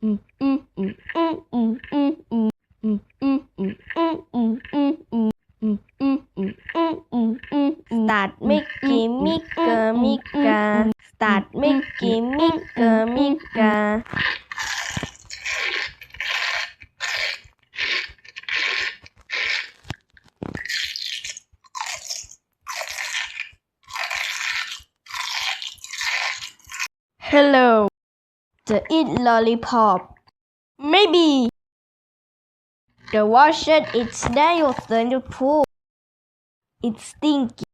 Start Mickey Mika Mika. Start Mickey Mika Mika. Hello. To eat lollipop. Maybe. The washer it's now your turn to pull. It's stinky.